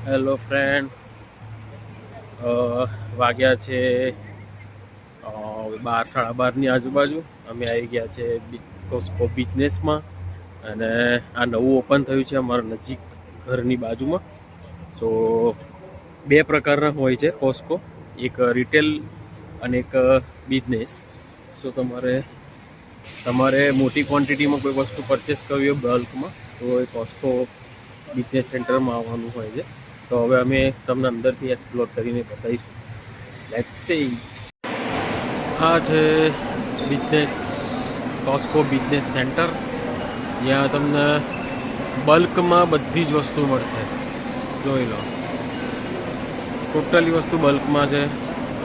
Hello friend, વાગ્યા છે 12 સાડા 12ની આજુબાજુ. અમે આવી ગયા છે કોસ્કો બિઝનેસમાં અને આ નવું ઓપન થયું છે અમારા નજીક ઘરની બાજુમાં. સો 2 પ્રકારના હોય છે કોસ્કો, એક રિટેલ અને એક બિઝનેસ. સો તમારે મોટી ક્વોન્ટિટીમાં કોઈ વસ્તુ પરચેસ કરવી હોય બલ્કમાં તો એ કોસ્કો બિઝનેસ સેન્ટરમાં આવવાનું હોય છે. તો હવે અમે તમને અંદરથી એક્સપ્લોર કરીને બતાવીશું. Let's see. આ છે કોસ્કો બિઝનેસ સેન્ટર, જ્યાં તમને બલ્કમાં બધી જ વસ્તુ મળશે. જોઈ લો, ટોટલી વસ્તુ બલ્કમાં છે.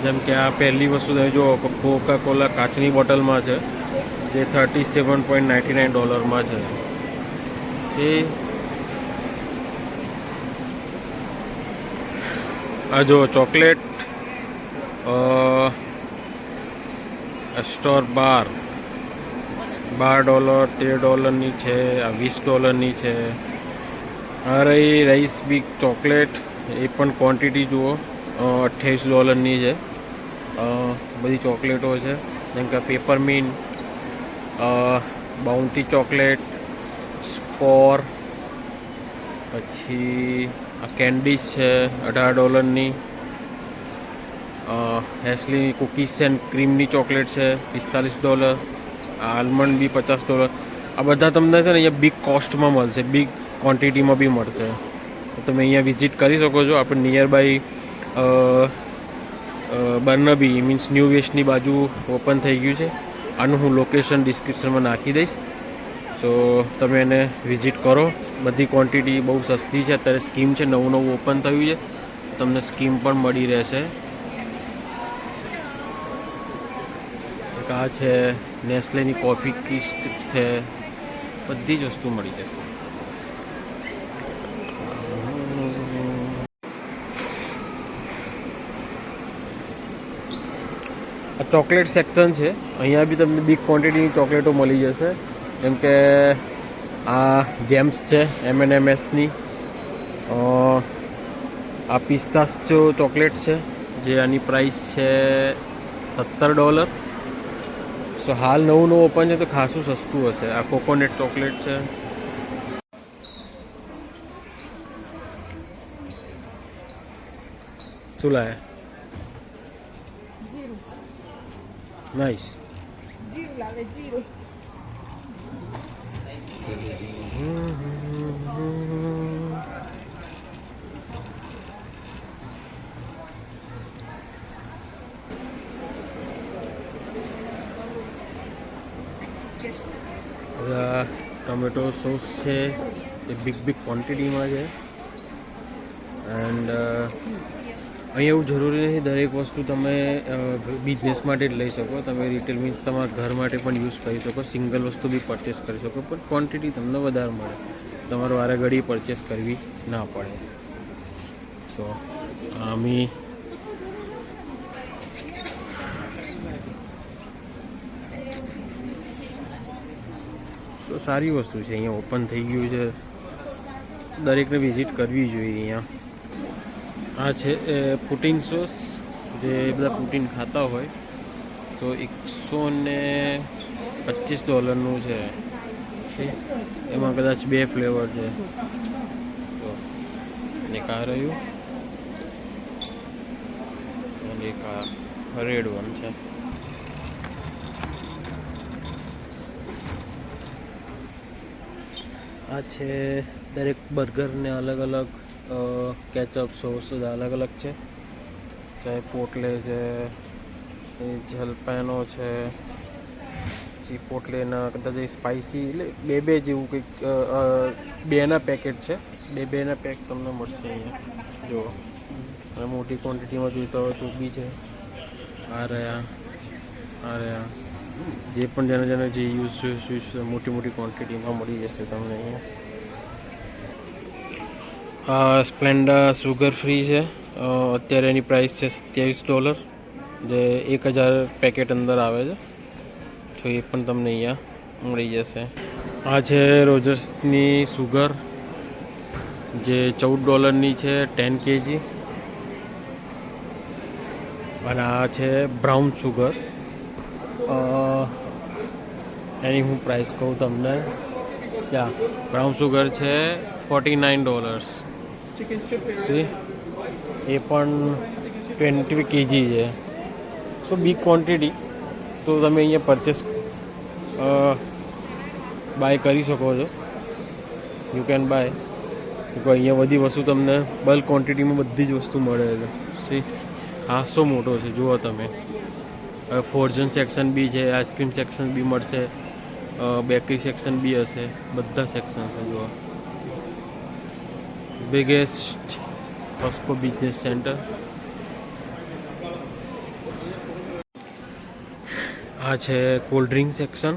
જેમ કે આ પહેલી વસ્તુ તમે જુઓ, કોકા કોલા કાચની બોટલમાં છે, જે $37.99 છે. આ જો ચોકલેટ સ્ટોર $12, $13 છે, આ $20 છે. આ રહી રાઈસ બિગ ચોકલેટ, એ પણ ક્વોન્ટિટી જુઓ, $28 છે. બધી ચોકલેટો છે, જેમ કે પેપરમિન્ટ, બાઉન્ટી ચોકલેટ, સ્કોર, પછી આ કેન્ડીઝ છે $18. હેસલી કૂકીઝ એન્ડ ક્રીમની ચોકલેટ છે $45. આલમંડ બી $50. આ બધા તમને છે ને અહીંયા બિગ કોસ્ટમાં મળશે, બિગ ક્વોન્ટિટીમાં બી મળશે. તો તમે અહીંયા વિઝિટ કરી શકો છો. આપણે નિયર બાય બર્નબી મીન્સ ન્યૂ વેસ્ટની બાજુ ઓપન થઈ ગયું છે. આનું હું લોકેશન ડિસ્ક્રિપ્શનમાં નાખી દઈશ, તો તમે એને વિઝિટ કરો. બધી ક્વોન્ટિટી બહુ સસ્તી છે. અત્યારે સ્કીમ છે, નવું ઓપન થયું છે, તમને સ્કીમ પણ મળી રહેશે. આ છે નેસ્લેની કોફી કિસ્ટ છે, બધી જ વસ્તુ મળી જશે. આ ચોકલેટ સેક્શન છે, અહીંયા બી તમને બિગ ક્વોન્ટિટીની ચોકલેટો મળી જશે. જેમ કે આ જેમ્સ છે M&Msની, આ પિસ્તાશિયો ચોકલેટ છે, જે આની પ્રાઇસ છે $17. સો હાલ નવું ઓપન છે તો ખાસું સસ્તું હશે. આ કોકોનટ ચોકલેટ છે. શું લાયા? નાઈસ. ટોમેટો સોસ છે, એ બિગ ક્વોન્ટિટીમાં છે. એન્ડ અહીં એવું જરૂરી નથી દરેક વસ્તુ તમે બિઝનેસ માટે જ લઈ શકો. તમે રિટેલ મીન્સ તમારા ઘર માટે પણ યુઝ કરી શકો, સિંગલ વસ્તુ બી પરચેસ કરી શકો, પણ ક્વોન્ટિટી તમને વધારે મળે, તમારે વારે ઘડી પરચેસ કરવી ના પડે. સો આમી તો સારી વસ્તુ છે. અહીંયા ઓપન થઈ ગયું છે, દરેકને વિઝિટ કરવી જોઈએ. અહીંયા આ છે પુટીન સોસ, જે બધા પુટીન ખાતા હોય. તો $125 છે. એમાં કદાચ 2 ફ્લેવર છે. તો એક આ રહ્યું અને એક આ રેડ વન છે. આ છે દરેક બર્ગરને અલગ અલગ કેચઅપ સોસ અલગ અલગ છે. ચાહે પોટલે છે, જલપેનો છે, ચીપોટલેના કદાચ સ્પાઇસી, એટલે બે જેવું કંઈક 2ના પેકેટ છે. બેના પેક તમને મળશે અહીંયા. જુઓ, અને મોટી ક્વોન્ટિટીમાં જોઈતા હોય તો બી છે. આ રહ્યા જે પણ જેને જે યુઝ મોટી ક્વોન્ટિટીમાં મળી જશે તમને અહીંયા. આ સ્પ્લેન્ડા સુગર ફ્રી છે. અત્યારે એની પ્રાઇસ છે $27, જે 1000 પેકેટ અંદર આવે છે. તો એ પણ તમને અહીંયા મળી જશે. આ છે રોજર્સની સુગર, જે $14 છે 10 kg. અને આ છે બ્રાઉન સુગર. એની હું પ્રાઇસ કહું તમને. બ્રાઉન સુગર છે $49. સી એ પણ 20 kg છે. સો બિગ ક્વોન્ટિટી, તો તમે અહીંયા પરચેસ બાય કરી શકો છો. You can by. અહીંયા બધી વસ્તુ તમને બલ્ક ક્વોન્ટિટીમાં બધી જ વસ્તુ મળે છે. સી ખાસો મોટો છે, જુઓ તમે. હવે ફોર્જન સેક્શન બી છે, આઈસ્ક્રીમ સેક્શન બી મળશે, બેકરી સેક્શન બી હશે, બધા સેક્શન છે. જુઓ, બિગેસ્ટ કોસ્કો બિઝનેસ સેન્ટર. આ છે કોલ્ડ ડ્રિંક સેક્શન,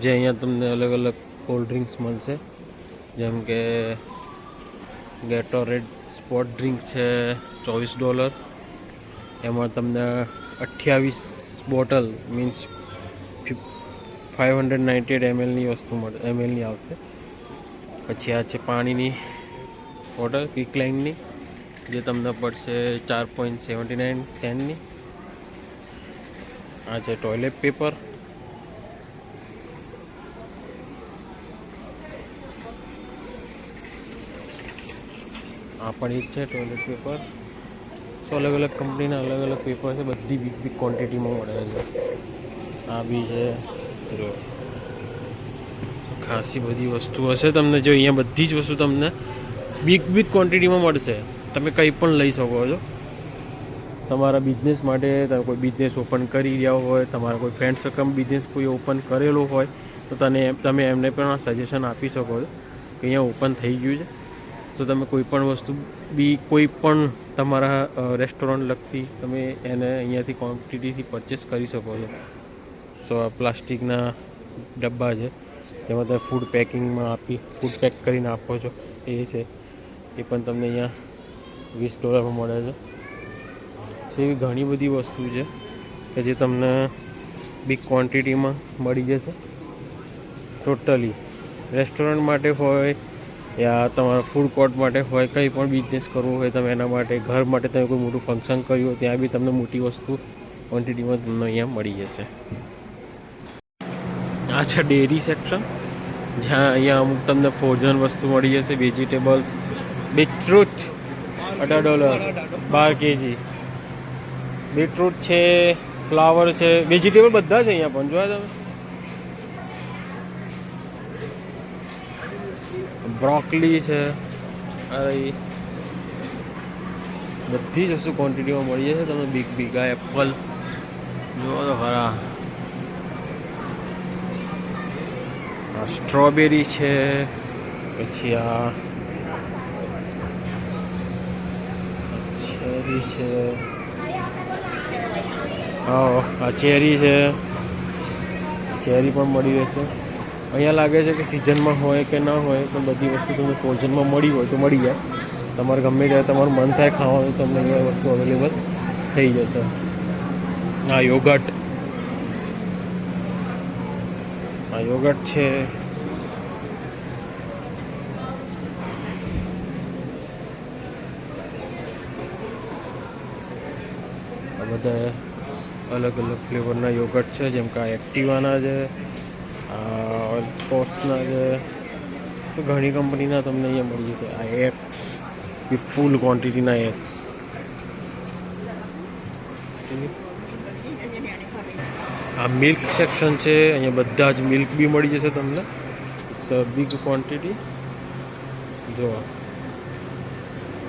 જે અહીંયા તમને અલગ અલગ કોલ્ડ ડ્રિંક્સ મળશે. જેમ કે ગેટોરેડ સ્પોટ ડ્રિંક છે $24. એમાં તમને 28 બોટલ મીન્સ 598 mlની વસ્તુ મળે, mlની આવશે. પછી આ છે પાણીની બોટલ ક્વિકલાઇનની, જે તમને પડશે 4.79 cents. આ છે ટોયલેટ પેપર. આ પણ એક છે ટોયલેટ પેપર. સો અલગ અલગ કંપનીના અલગ અલગ પેપર છે, બધી બિગ બિગ ક્વોન્ટિટીમાં મળે છે. આ બી છે. જો ખાસી બધી વસ્તુ હશે તમને. જો અહીંયા બધી જ વસ્તુ તમને બિગ બિગ ક્વોન્ટિટીમાં મળશે. તમે કંઈ પણ લઈ શકો છો તમારા બિઝનેસ માટે. તમે કોઈ બિઝનેસ ઓપન કરી રહ્યા હોય, તમારા કોઈ ફ્રેન્ડ સર્કલ બિઝનેસ કોઈ ઓપન કરેલો હોય, તો તમે એમને પણ સજેશન આપી શકો છો કે અહીંયા ઓપન થઈ ગયું છે, તો તમે કોઈ પણ વસ્તુ બી કોઈ પણ તમારા રેસ્ટોરન્ટ લગતી તમે એને અહીંયાથી ક્વોન્ટિટીથી પરચેસ કરી શકો છો. સો આ પ્લાસ્ટિકના ડબ્બા છે, જેમાં તમે ફૂડ પેકિંગમાં ફૂડ પેક કરીને આપો છો. એ છે, એ પણ તમને અહીંયા $20 મળે છે. એવી ઘણી બધી વસ્તુ છે કે જે તમને બિગ ક્વોન્ટિટીમાં મળી જશે. ટોટલી રેસ્ટોરન્ટ માટે હોય યા તમારા ફૂડ કોર્ટ માટે હોય, કંઈ પણ બિઝનેસ કરવું હોય તમે એના માટે, ઘર માટે તમે કોઈ મોટું ફંક્શન કર્યું હોય, ત્યાં બી તમને મોટી વસ્તુ ક્વોન્ટિટીમાં તમને અહીંયા મળી જશે. આ છે ડેરી સેક્શન, જ્યાં અહીંયા અમુક તમને ફ્રોઝન વસ્તુ મળી જશે. Vegetables, beetroot $18 12 kg. બીટરૂટ છે, ફ્લાવર છે, વેજીટેબલ બધા છે અહીંયા પણ. જોયા તમે, બ્રોકલી છે. બધી જ વસ્તુ ક્વોન્ટિટીમાં મળી જશે તમને. બિગ બિગ આ એપલ જુઓ તો ખરા. આ સ્ટ્રોબેરી છે. પછી આ ચેરી છે. આ ચેરી છે, ચેરી પણ મળી રહેશે. અહીંયા લાગે છે કે સિઝનમાં હોય કે ના હોય, પણ બધી વસ્તુ તમને ફ્રોઝનમાં મળી હોય તો મળી જાય. તમારે ગમે ત્યારે તમારું મન થાય ખાવાનું, તમને અહીંયા વસ્તુ અવેલેબલ થઈ જશે. આ યોગર્ટ, આ યોગર્ટ છે. આ બધા અલગ અલગ ફ્લેવરના યોગર્ટ છે, જેમ કે આ એક્ટિવાના છે, કોર્સના છે. તો ઘણી કંપનીના તમને અહીંયા મળી જશે. આ એક્સ, એ ફૂલ ક્વોન્ટિટીના એક્સ. આ મિલ્ક સેક્શન છે, અહીંયા બધા જ મિલ્ક બી મળી જશે તમને. Big quantity. જો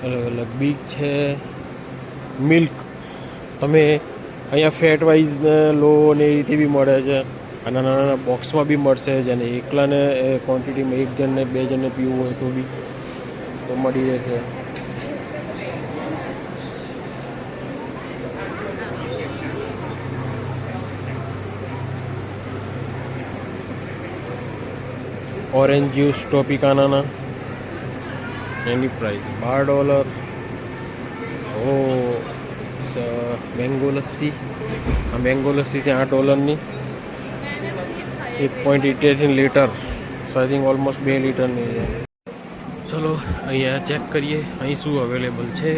અલગ અલગ બિગ છે મિલ્ક. તમે અહીંયા ફેટ વાઇઝ ને લો ને એ રીતે બી મળે છે. અને નાના નાના બોક્સમાં બી મળશે, જેને એકલાને ક્વોન્ટિટીમાં 1 જણને 2 જણને પીવું હોય તો બી તો મળી રહેશે. ઓરેન્જ જ્યુસ ટોપિકાના, એની પ્રાઇસ $12. મેંગો લસ્સી, આ મેંગો લસ્સી છે $8ની. 1.88 litre. So I think almost 2 લીટરની છે. ચલો અહીંયા ચેક કરીએ અહીં શું અવેલેબલ છે.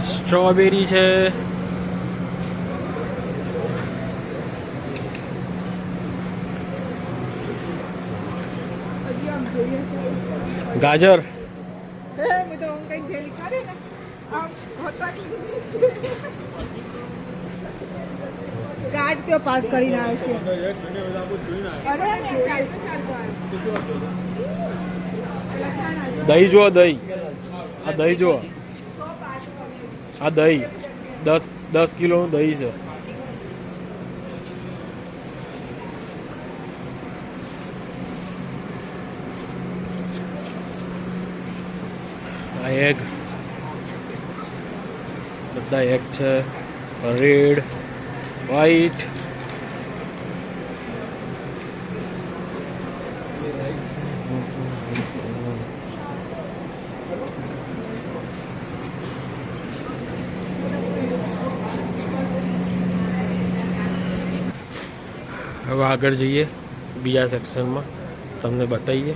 સ્ટ્રોબેરી છે, ગાજર, ગાજ કયો પાર્ક કરીને આવે છે. દહીં જુઓ, દહીં, આ દહીં જુઓ, આ દહીં 10 કિલોનું દહીં છે. આ એગ, બધા એગ છે, રેડ, વ્હાઈટ, હવે આગળ જઈએ બીજા સેક્શનમાં, તમને બતાવીએ.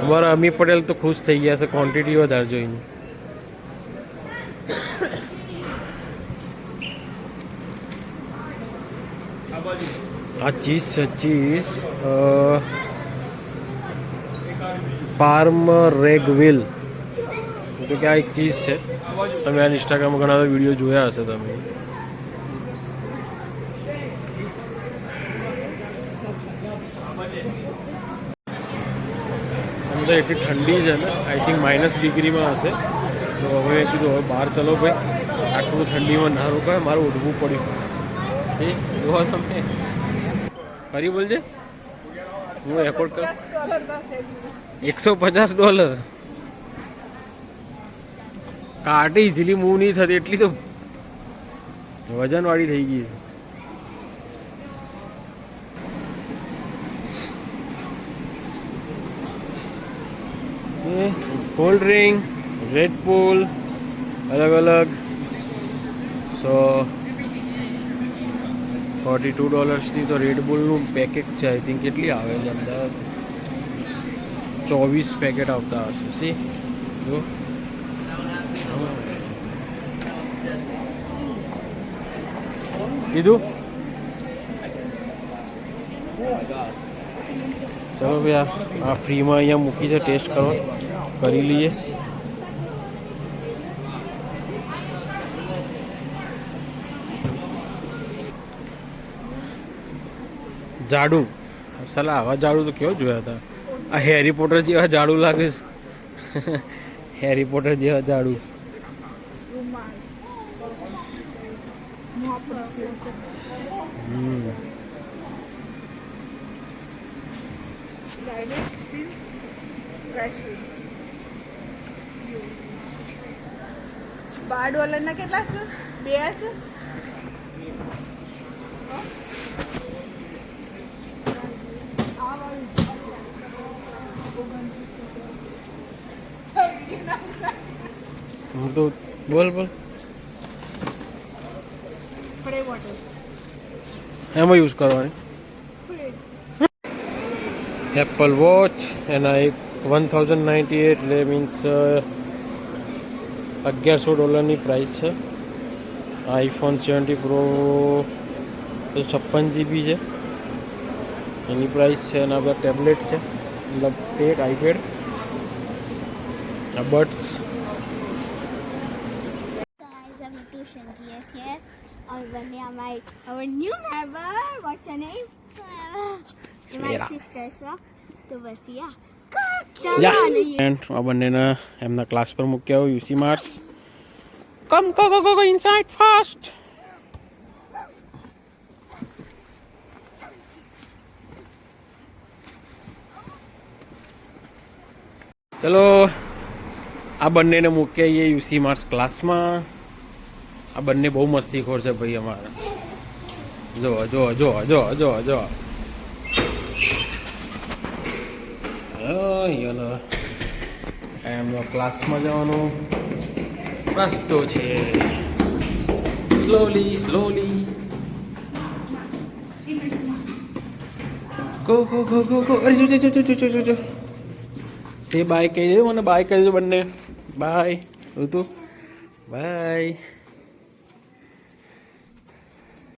અમારા અમી પટેલ તો ખુશ થઈ ગયા છે ક્વોન્ટિટી વધારે જોઈને. આ ચીઝ છે, ચીઝ પાર્મ રેગવિલ, તો કે આ એક ચીઝ છે. તમે આ ઇન્સ્ટાગ્રામમાં ઘણા બધા વિડીયો જોયા હશે તમે. તો એટલી ઠંડી છે ને, આઈ થિંક -ડિગ્રીમાં હશે. તો હવે કીધું હવે બહાર ચલો ભાઈ, આટલું ઠંડીમાં ના રોકાય, મારે ઉઠવું પડ્યું. સી જોવા તમે ફરી બોલજે, હું એફોર્ડ કર. $150 કાઢે ઇઝીલી મૂવ નહીં થતી, એટલી તો વજનવાળી થઈ ગઈ. કોલ્ડ ડ્રિંક, રેડ પુલ, અલગ અલગ. સો $42 તો રેડ બુલનું પેકેટ છે. આઈ થિંક કેટલી આવે છે અંદર, 24 પેકેટ આવતા હશે. સી જો કીધું. ચલો ભાઈ, આ ફ્રીમાં અહીંયા મૂકી છે, ટેસ્ટ કરો, કરી લઈએ. ઝાડુ, સલા આવા ઝાડુ તો કેવો જોયા હતા. આ હેરી પોટર જેવા ઝાડુ લાગે છે. હેરી પોટર જેવા ઝાડુ. $12 ના કેટલા છે? 2 છે. તો બોલ બોલ, એમાં યુઝ કરવાની. એપલ વોચ એના એક 1098, એટલે મીન્સ $1100 પ્રાઇસ છે. આઈફોન 70 પ્રો 56 GB છે એની પ્રાઇસ છે. અને બધા ટેબ્લેટ છે, મતલબ એક iPad, બड्स. Our new member, what's her name? My sister, so to bas yeah. આ બંનેને એમના ક્લાસ પર મૂક્યા હોય યુસી માર્ટ્સ. કમ ગો ઇનસાઇડ ફાસ્ટ. ચલો આ બંનેને મૂક્યા યુસી માર્ટ્સ ક્લાસમાં. આ બંને બહુ મસ્તીખોર છે ભાઈ અમારા. જો જો જો જો જો જો એમનો ક્લાસમાં જવાનો રસ્તો છે. Slowly slowly go go go go go. અરે જો જો જો જો જો જો સે બાય કહી દેજો મને, બાય કહી દેજો બંને. બાય ઋતુ, બાય.